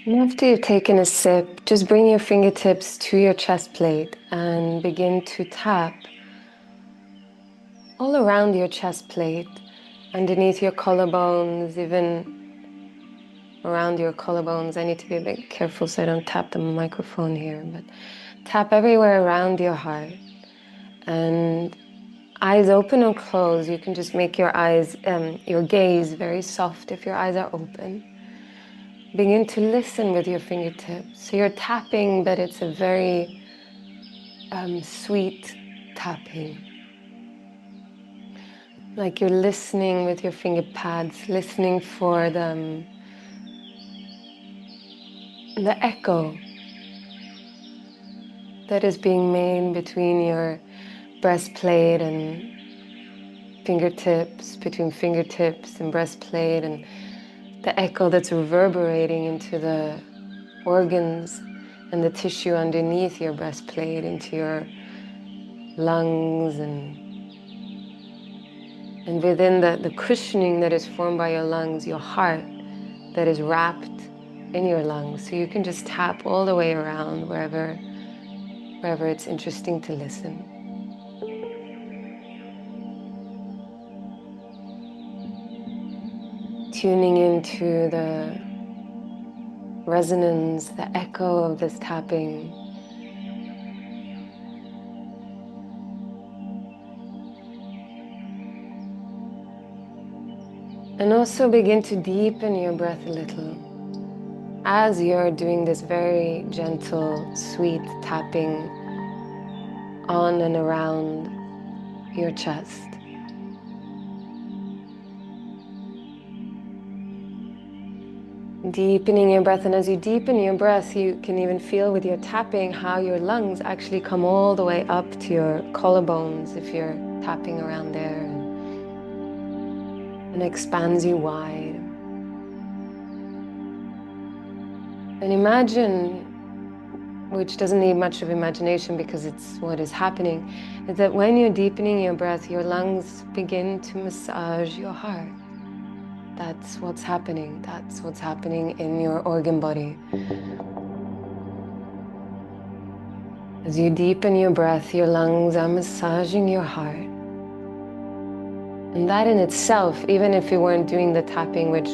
And after you've taken a sip, just bring your fingertips to your chest plate and begin to tap all around your chest plate, underneath your collarbones, even around your collarbones. I need to be a bit careful so I don't tap the microphone here, but tap everywhere around your heart. And eyes open or closed, you can just make your eyes, your gaze very soft if your eyes are open. Begin to listen with your fingertips. So you're tapping, but it's a very sweet tapping. Like you're listening with your finger pads, listening for the echo that is being made between your breastplate and fingertips, between fingertips and breastplate, and the echo that's reverberating into the organs and the tissue underneath your breastplate, into your lungs, and within the cushioning that is formed by your lungs, your heart that is wrapped in your lungs. So you can just tap all the way around wherever it's interesting to listen. Tuning into the resonance, the echo of this tapping. And also begin to deepen your breath a little as you're doing this very gentle, sweet tapping on and around your chest. Deepening your breath, and as you deepen your breath, you can even feel with your tapping how your lungs actually come all the way up to your collarbones if you're tapping around there, and expands you wide. And imagine, which doesn't need much of imagination because it's what is happening, is that when you're deepening your breath, your lungs begin to massage your heart. That's what's happening. That's what's happening in your organ body. As you deepen your breath, your lungs are massaging your heart. And that in itself, even if you weren't doing the tapping, which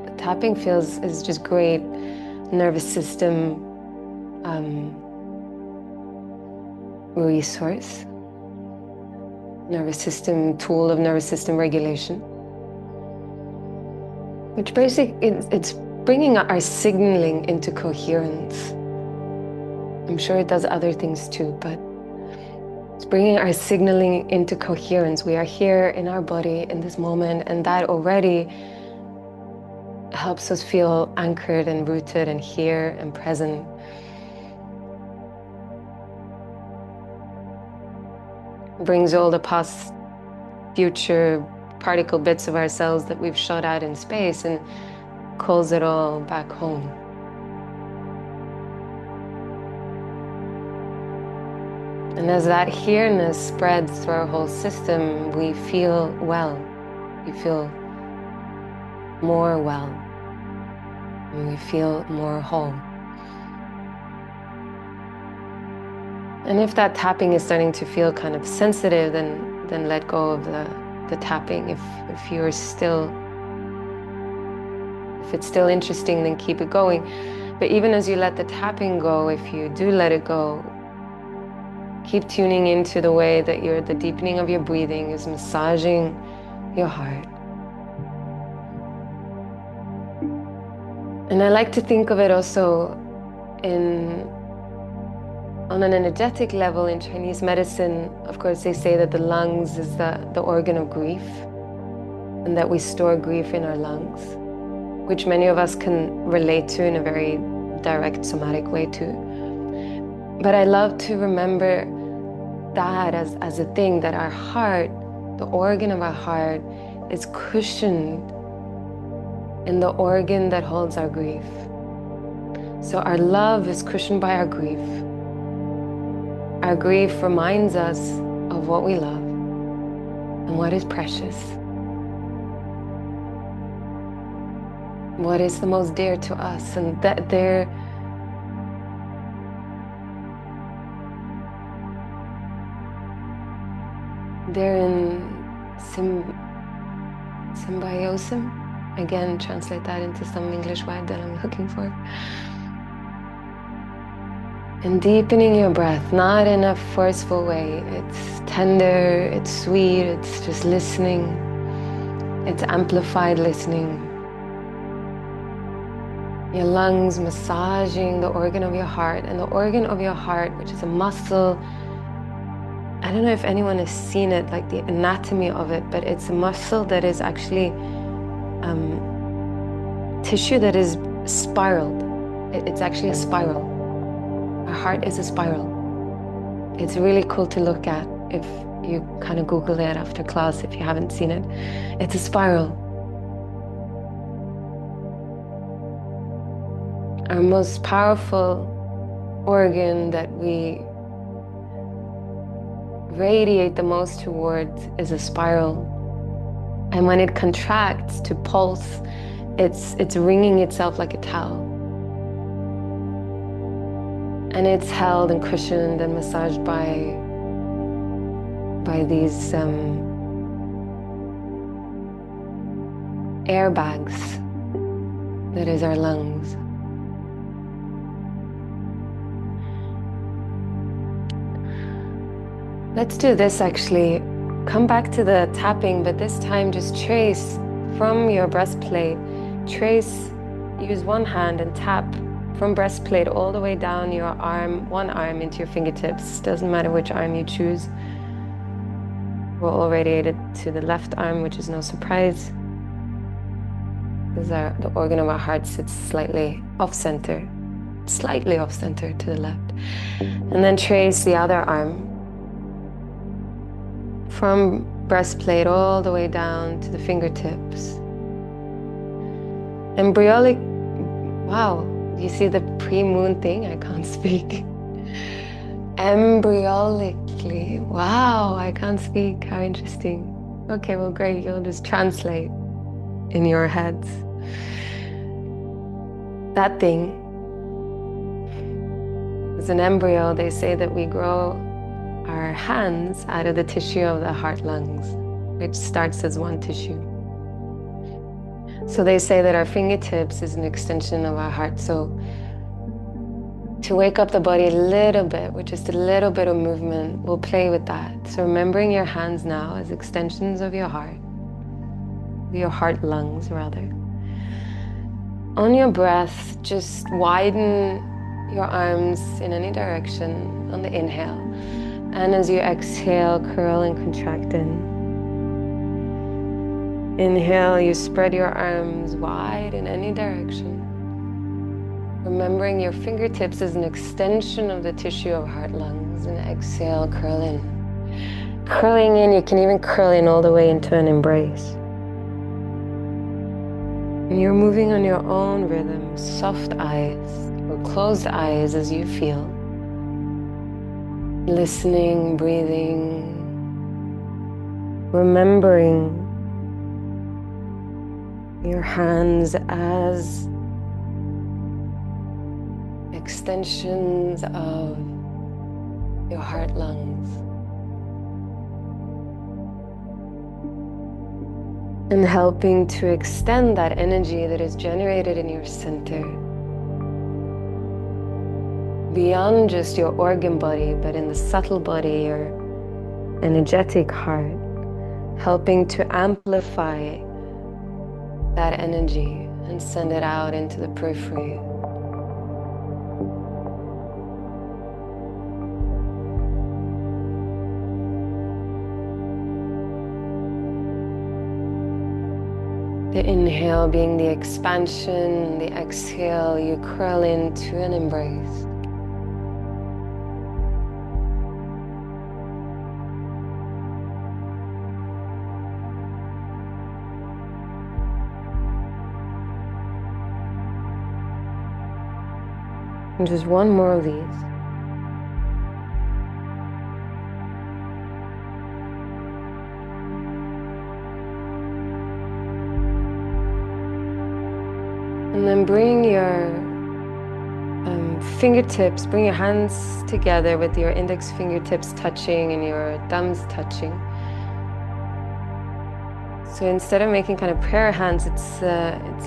the tapping feels is just great nervous system resource, nervous system tool of nervous system regulation, which basically it's bringing our signaling into coherence. I'm sure it does other things too, but it's bringing our signaling into coherence. We are here in our body in this moment, and that already helps us feel anchored and rooted and here and present. Brings all the past, future particle bits of ourselves that we've shot out in space and calls it all back home. And as that here-ness spreads through our whole system, we feel well. We feel more well. And we feel more whole. And if that tapping is starting to feel kind of sensitive, then let go of the tapping. If it's still interesting, then keep it going. But even as you let the tapping go, if you do let it go, keep tuning into the way that the deepening of your breathing is massaging your heart. And I like to think of it also on an energetic level. In Chinese medicine, of course, they say that the lungs is the organ of grief, and that we store grief in our lungs, which many of us can relate to in a very direct somatic way too. But I love to remember that as a thing, that our heart, the organ of our heart, is cushioned in the organ that holds our grief. So our love is cushioned by our grief. Our grief reminds us of what we love and what is precious. what is the most dear to us, and that they're in symbiosis. Again, translate that into some English word that I'm looking for. And deepening your breath, not in a forceful way. It's tender, it's sweet, it's just listening. It's amplified listening. Your lungs massaging the organ of your heart, and the organ of your heart, which is a muscle. I don't know if anyone has seen it, like the anatomy of it, but it's a muscle that is actually tissue that is spiraled. It's actually a spiral. Our heart is a spiral. It's really cool to look at if you kind of Google it after class if you haven't seen it. It's a spiral. Our most powerful organ that we radiate the most towards is a spiral. And when it contracts to pulse, it's wringing itself like a towel. And it's held and cushioned and massaged by these airbags that is our lungs. Let's do this actually. Come back to the tapping, but this time just trace from your breastplate. Use one hand and tap from breastplate all the way down your arm, one arm into your fingertips. Doesn't matter which arm you choose. We're all radiated to the left arm, which is no surprise, because the organ of our heart sits slightly off-center to the left. And then trace the other arm from breastplate all the way down to the fingertips. Embryonic, wow, you see the pre-moon thing? I can't speak. Embryonically, wow, I can't speak, how interesting. Okay, well great, you'll just translate in your heads. That thing is an embryo. They say that we grow our hands out of the tissue of the heart lungs, which starts as one tissue. So they say that our fingertips is an extension of our heart. So to wake up the body a little bit, with just a little bit of movement, we'll play with that. So remembering your hands now as extensions of your heart lungs rather. On your breath, just widen your arms in any direction on the inhale. And as you exhale, curl and contract in. Inhale, you spread your arms wide in any direction. Remembering your fingertips as an extension of the tissue of heart lungs. And exhale, curl in. Curling in, you can even curl in all the way into an embrace. And you're moving on your own rhythm, soft eyes or closed eyes as you feel. Listening, breathing, remembering your hands as extensions of your heart lungs. And helping to extend that energy that is generated in your center beyond just your organ body, but in the subtle body, your energetic heart, helping to amplify that energy and send it out into the periphery. The inhale being the expansion, the exhale, you curl into an embrace. And just one more of these. And then bring your fingertips, bring your hands together with your index fingertips touching and your thumbs touching. So instead of making kind of prayer hands, it's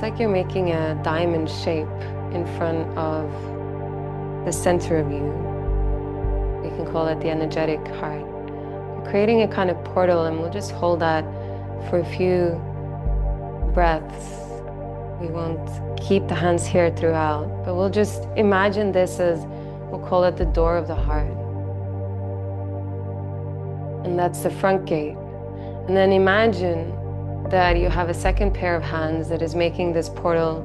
like you're making a diamond shape in front of the center of you. We can call it the energetic heart. You're creating a kind of portal, and we'll just hold that for a few breaths. We won't keep the hands here throughout, but we'll just imagine this as, we'll call it the door of the heart. And that's the front gate. And then imagine that you have a second pair of hands that is making this portal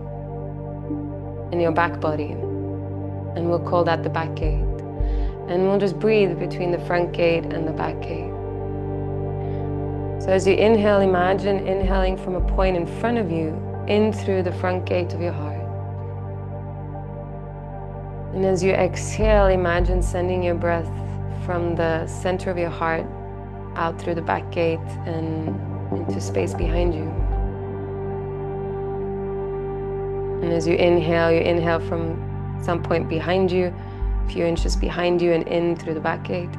in your back body. And we'll call that the back gate. And we'll just breathe between the front gate and the back gate. So as you inhale, imagine inhaling from a point in front of you, in through the front gate of your heart. And as you exhale, imagine sending your breath from the center of your heart out through the back gate and into space behind you. And as you inhale from some point behind you, a few inches behind you, and in through the back gate.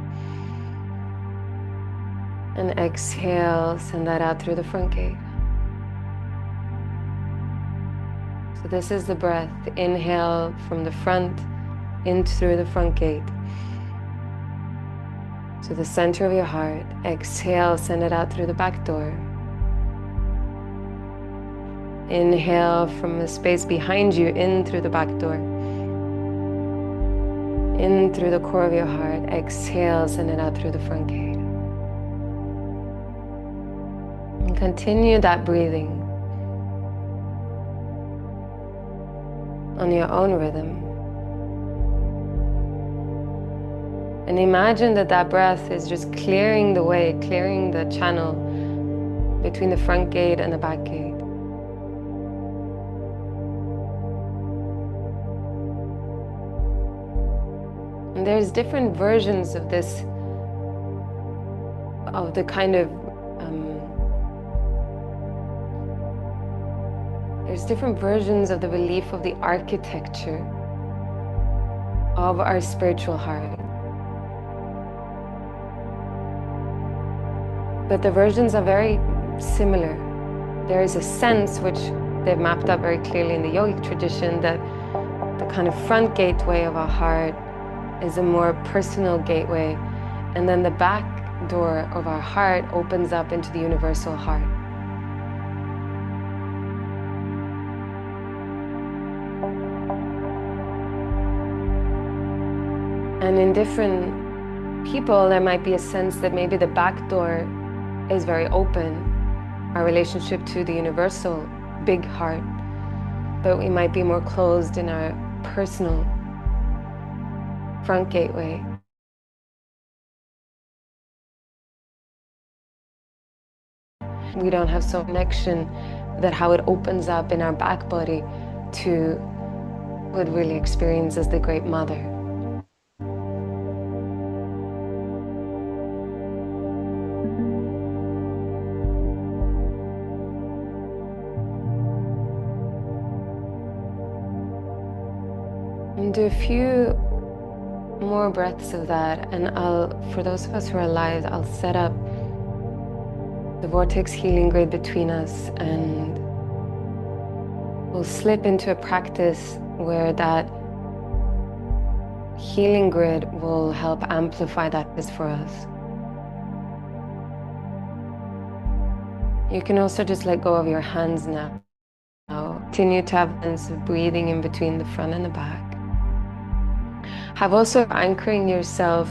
And exhale, send that out through the front gate. So this is the breath. Inhale from the front, in through the front gate. To the center of your heart. Exhale, send it out through the back door. Inhale from the space behind you, in through the back door. In through the core of your heart. Exhale, send it out through the front gate. And continue that breathing on your own rhythm. And imagine that that breath is just clearing the way, clearing the channel between the front gate and the back gate. And there's different versions of this, of the kind of, there's different versions of the belief of the architecture of our spiritual heart. But the versions are very similar. There is a sense which they've mapped out very clearly in the yogic tradition that the kind of front gateway of our heart is a more personal gateway, and then the back door of our heart opens up into the universal heart. And in different people, there might be a sense that maybe the back door is very open, our relationship to the universal big heart, but we might be more closed in our personal front gateway. We don't have some connection that how it opens up in our back body to what really experience as the Great Mother. And do a few more breaths of that, and for those of us who are alive, I'll set up the vortex healing grid between us, and we'll slip into a practice where that healing grid will help amplify that for us. You can also just let go of your hands now. Continue to have hands of breathing in between the front and the back. Have also anchoring yourself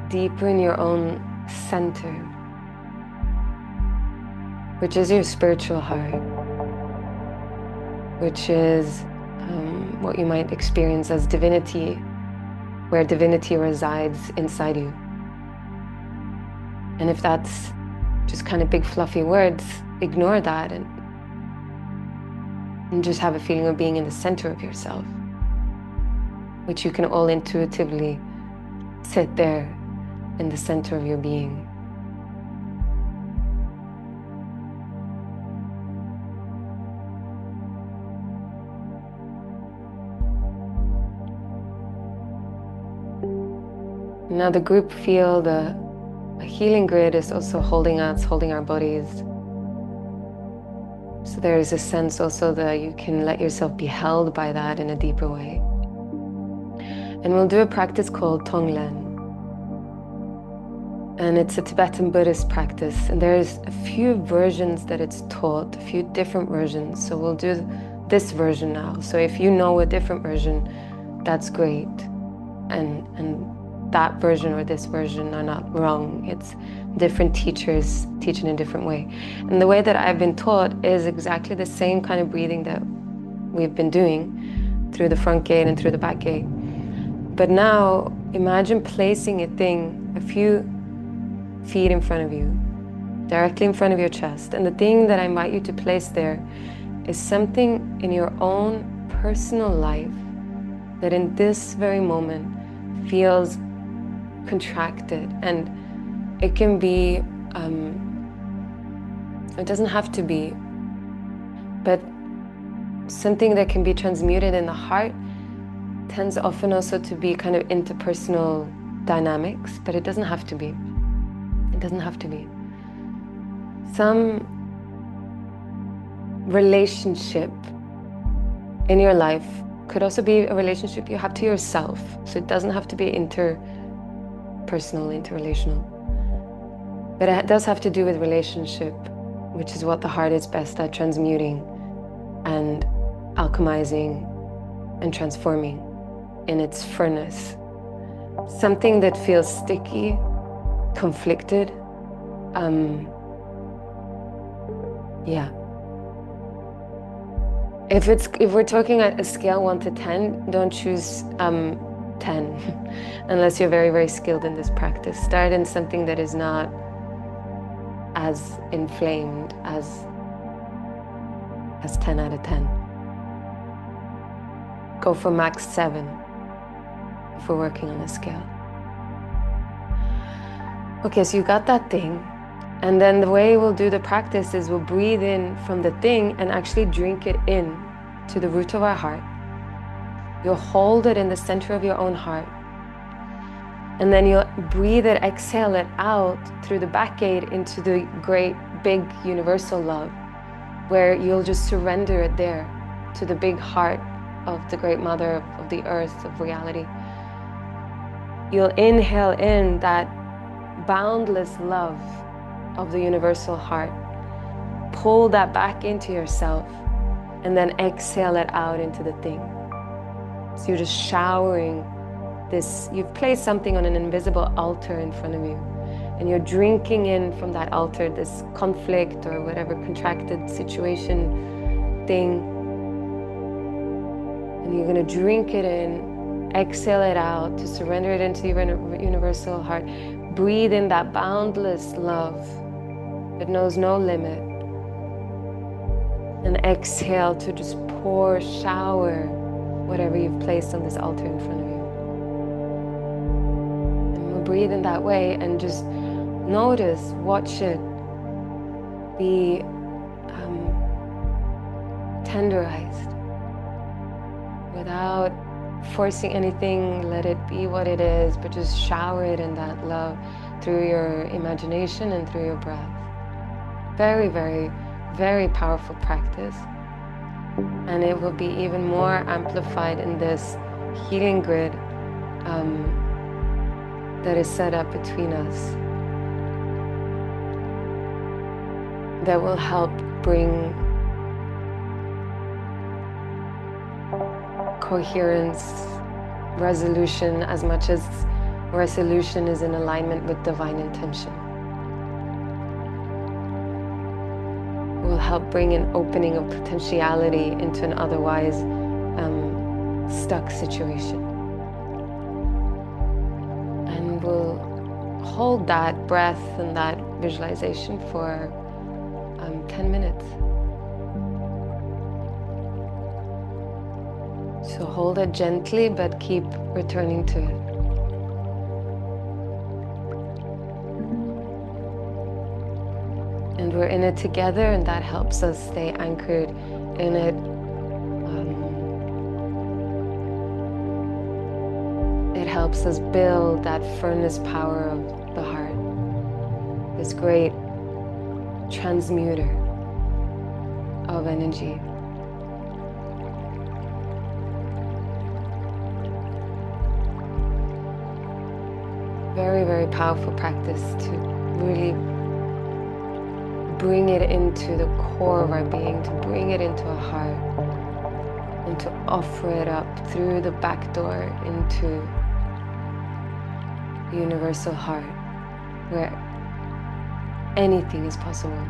deeper in your own center, which is your spiritual heart, which is what you might experience as divinity, where divinity resides inside you. And if that's just kind of big fluffy words, ignore that and just have a feeling of being in the center of yourself, which you can all intuitively sit there in the center of your being. Now the group field, a healing grid is also holding us, holding our bodies. So there is a sense also that you can let yourself be held by that in a deeper way. And we'll do a practice called Tong Len. And it's a Tibetan Buddhist practice. And there's a few versions that it's taught, a few different versions. So we'll do this version now. So if you know a different version, that's great. And that version or this version are not wrong. It's different teachers teach in a different way. And the way that I've been taught is exactly the same kind of breathing that we've been doing through the front gate and through the back gate. But now imagine placing a thing a few feet in front of you, directly in front of your chest. And the thing that I invite you to place there is something in your own personal life that in this very moment feels contracted. And it can be, it doesn't have to be, but something that can be transmuted in the heart tends often also to be kind of interpersonal dynamics, but it doesn't have to be. It doesn't have to be. Some relationship in your life could also be a relationship you have to yourself. So it doesn't have to be interpersonal, interrelational. But it does have to do with relationship, which is what the heart is best at, transmuting and alchemizing and transforming in its furnace. Something that feels sticky, conflicted, yeah. If we're talking at a scale 1 to 10, don't choose 10 unless you're very, very skilled in this practice. Start in something that is not as inflamed as 10 out of 10. Go for max 7 if we're working on a scale. Okay, so you got that thing. And then the way we'll do the practice is we'll breathe in from the thing and actually drink it in to the root of our heart. You'll hold it in the center of your own heart. And then you'll breathe it, exhale it out through the back gate into the great, big, universal love, where you'll just surrender it there to the big heart of the great mother of the earth, of reality. You'll inhale in that boundless love of the universal heart. Pull that back into yourself and then exhale it out into the thing. So you're just showering this, you've placed something on an invisible altar in front of you, and you're drinking in from that altar this conflict or whatever contracted situation thing. And you're going to drink it in, exhale it out to surrender it into your universal heart. Breathe in that boundless love that knows no limit. And exhale to just pour, shower whatever you've placed on this altar in front of you. And we'll breathe in that way and just notice, watch it, be tenderized without forcing anything. Let it be what it is, but just shower it in that love through your imagination and through your breath. Very, very, very powerful practice. And it will be even more amplified in this healing grid that is set up between us, that will help bring coherence, resolution, as much as resolution is in alignment with divine intention. Will help bring an opening of potentiality into an otherwise stuck situation. And we'll hold that breath and that visualization for 10 minutes. So hold it gently, but keep returning to it. And we're in it together, and that helps us stay anchored in it. It helps helps us build that furnace power of the heart, this great transmuter of energy. Very, very powerful practice to really bring it into the core of our being, to bring it into our heart, and to offer it up through the back door into the universal heart, where anything is possible.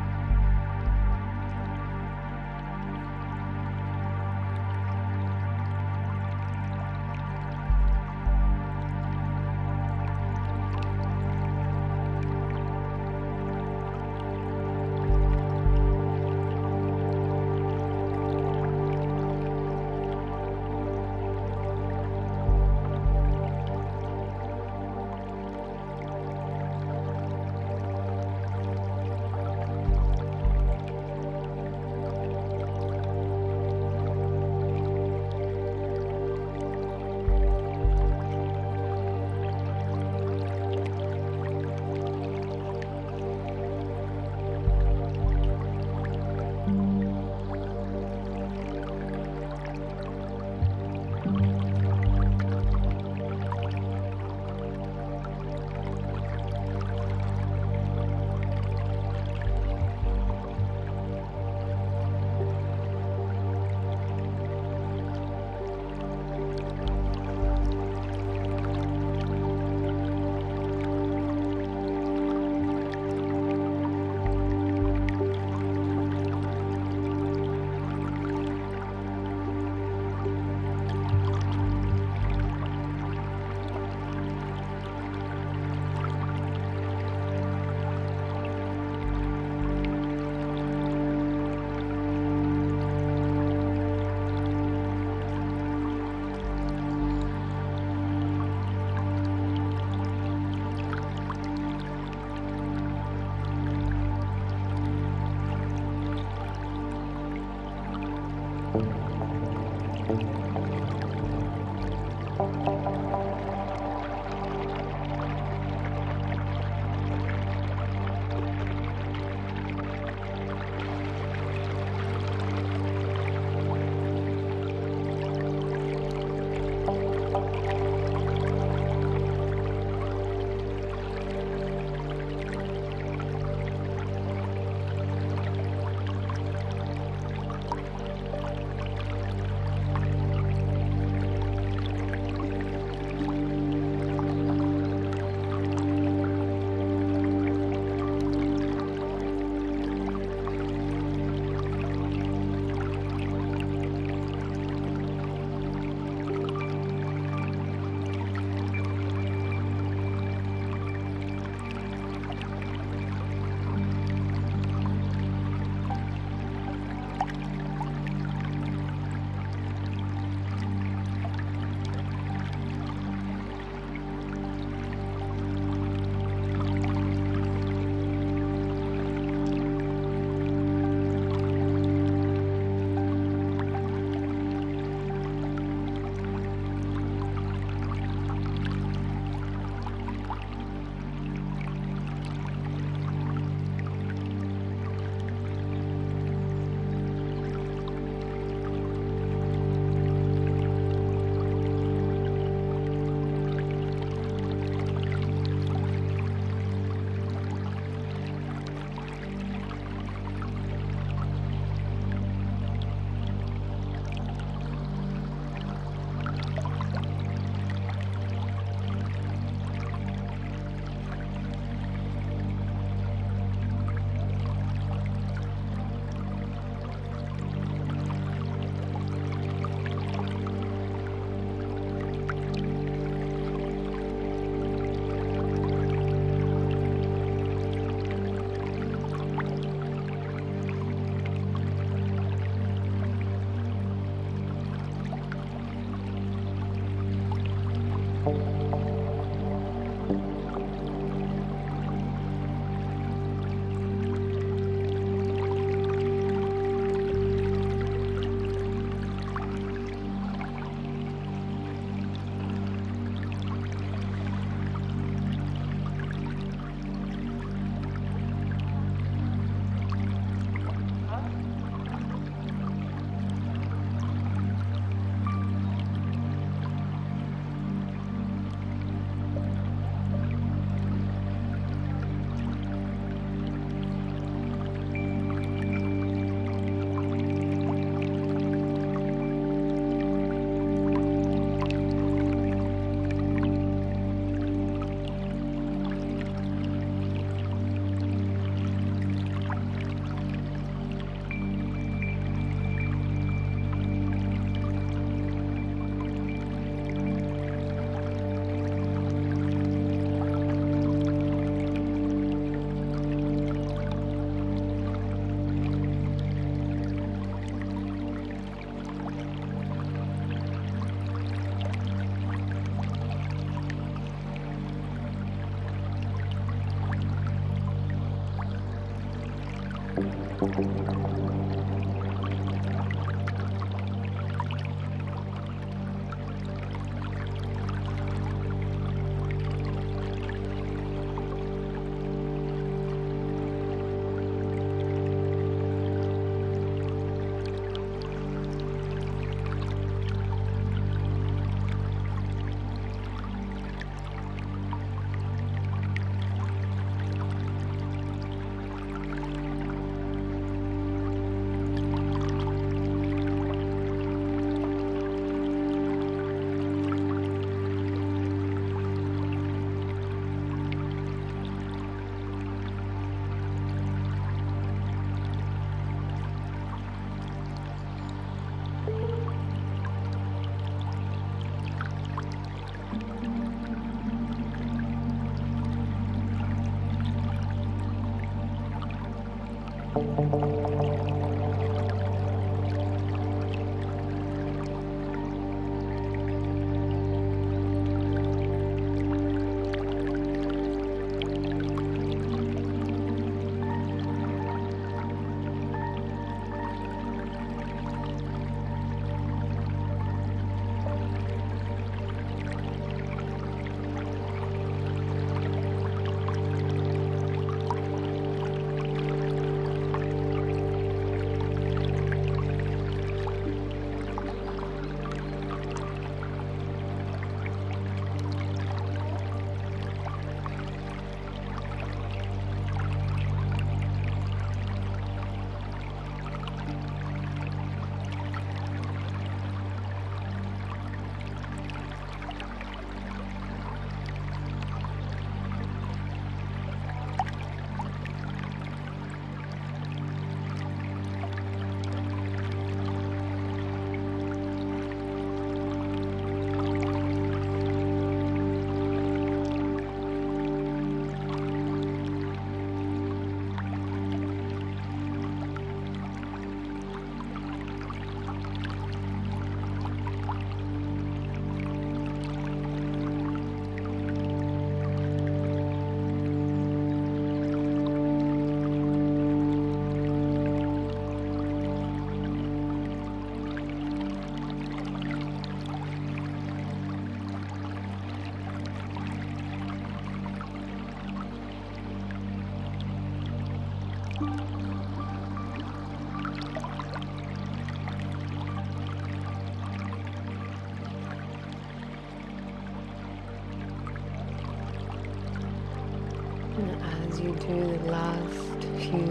And as you do the last few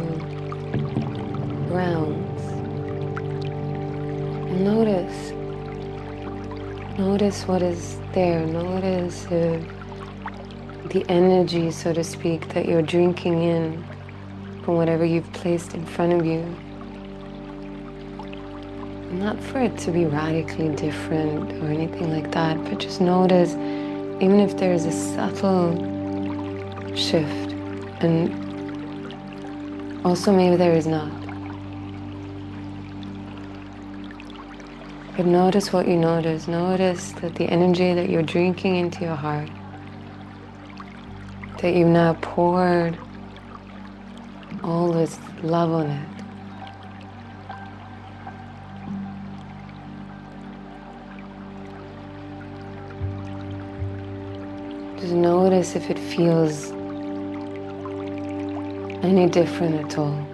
rounds, notice what is there. Notice the energy, so to speak, that you're drinking in from whatever you've placed in front of you. Not for it to be radically different or anything like that, but just notice, even if there's a subtle shift, and also maybe there is not. But notice what you notice. Notice that the energy that you're drinking into your heart, that you've now poured all this love on it. Just notice if it feels any different at all.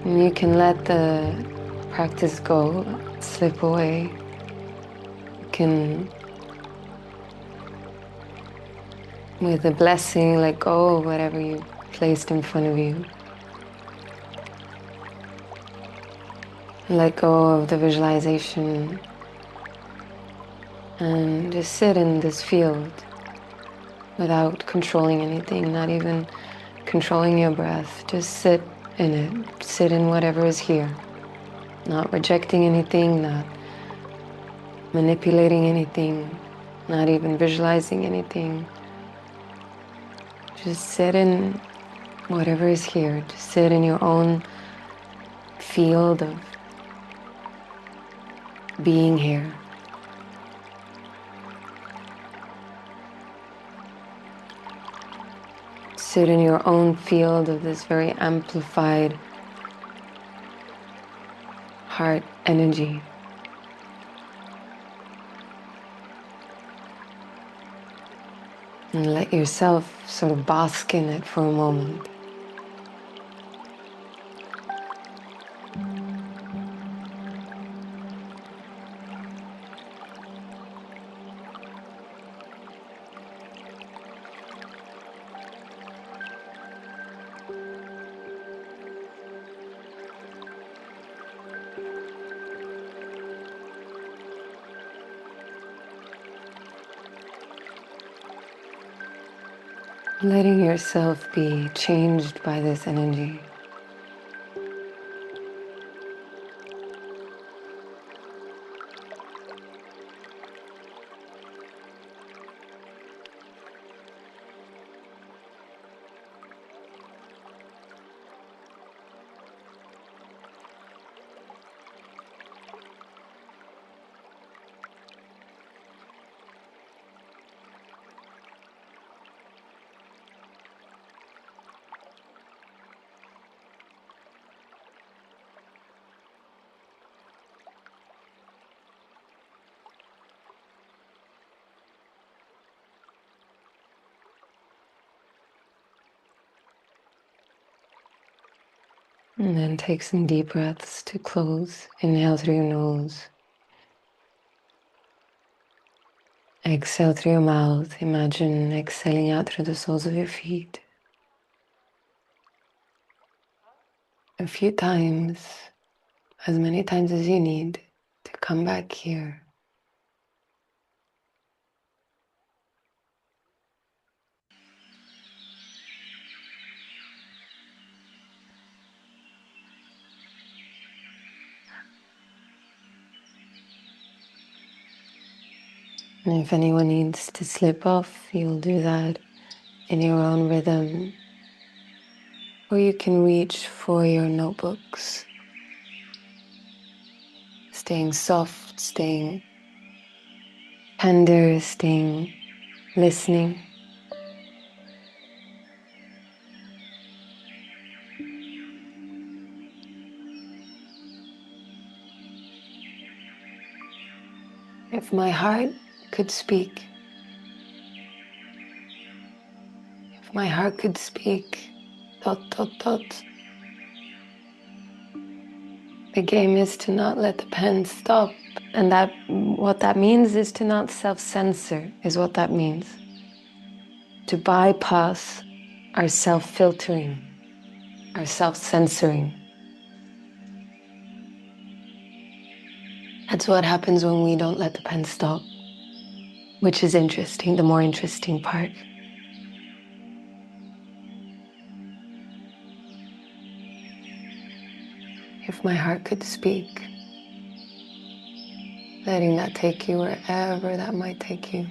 And you can let the practice go, slip away. You can, with a blessing, let go of whatever you placed in front of you. Let go of the visualization and just sit in this field without controlling anything, not even controlling your breath. Just sit in it. Sit in whatever is here. Not rejecting anything, not manipulating anything, not even visualizing anything. Just sit in whatever is here, to sit in your own field of being here. Sit in your own field of this very amplified heart energy. And let yourself sort of bask in it for a moment. Letting yourself be changed by this energy. And then take some deep breaths to close. Inhale through your nose. Exhale through your mouth. Imagine exhaling out through the soles of your feet. A few times, as many times as you need to come back here. And if anyone needs to slip off, you'll do that in your own rhythm. Or you can reach for your notebooks. Staying soft, staying tender, staying listening. If my heart could speak, if my heart could speak, dot, dot, dot. The game is to not let the pen stop. And that, what that means is to not self-censor, is what that means. To bypass our self-filtering, our self-censoring. That's what happens when we don't let the pen stop, which is interesting, the more interesting part. If my heart could speak, letting that take you wherever that might take you.